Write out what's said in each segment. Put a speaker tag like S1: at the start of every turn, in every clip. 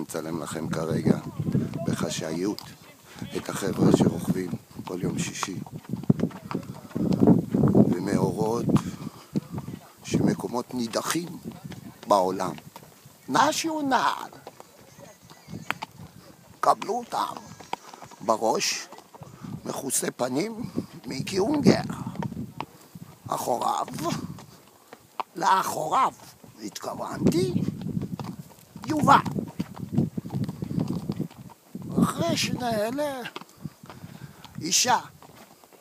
S1: מצלם לכם כרגע בחשאיות את החבר'ה שרוכבים כל יום שישי במאורות שמקומות נידחים בעולם. נשיונל, קבלו אותם. בראש מכוסה פנים מיקי אונגר, לאחוריו התכוונתי יובל. אחרי שני אלה אישה,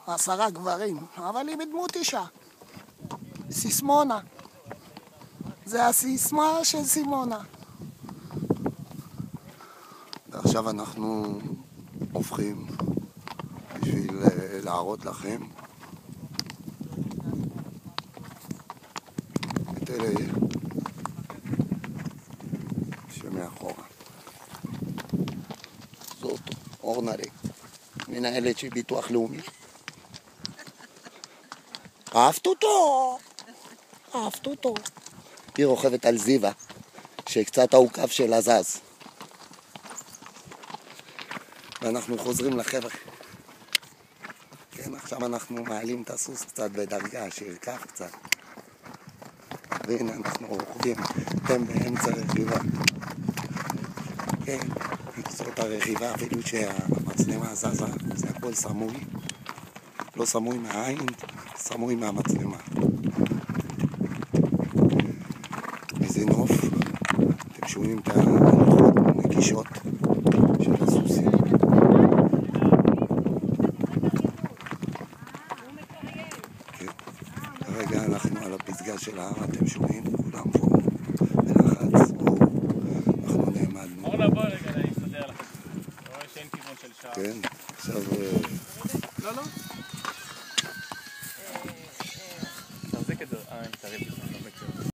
S1: 10 גברים, אבל היא בדמות אישה, סיסמונה. זה הסיסמה של סימונה. ועכשיו אנחנו הופכים בשביל להראות לכם את אלה שמאחורה. זאת אורנרי, מנהלת של ביטוח לאומי. אהבת אותו. היא רוכבת על זיווה שקצת העוקף שלה זז. ואנחנו חוזרים לחבר'ה. כן, עכשיו אנחנו מעלים את הסוס קצת בדרגה, שירכב קצת. והנה אנחנו רוכבים, אתם באמצע רכיבה. כן, זאת הרכיבה, אפילו שהמצלמה זזה, זה הכל סמוי. לא סמוי מהעין, סמוי מהמצלמה. איזה נוף, אתם שומעים את ההלכות נגישות של הסוסים. כן, כרגע אנחנו על הפסגה של ההר, אתם שומעים, כולם פה בלחץ, אנחנו נעמדנו.
S2: בוא רגע, אני אסדר לך. אתה רואה שאין כיוון של שעה.
S1: כן, עכשיו...
S2: לא. תחזיק את זה, אני אתערב.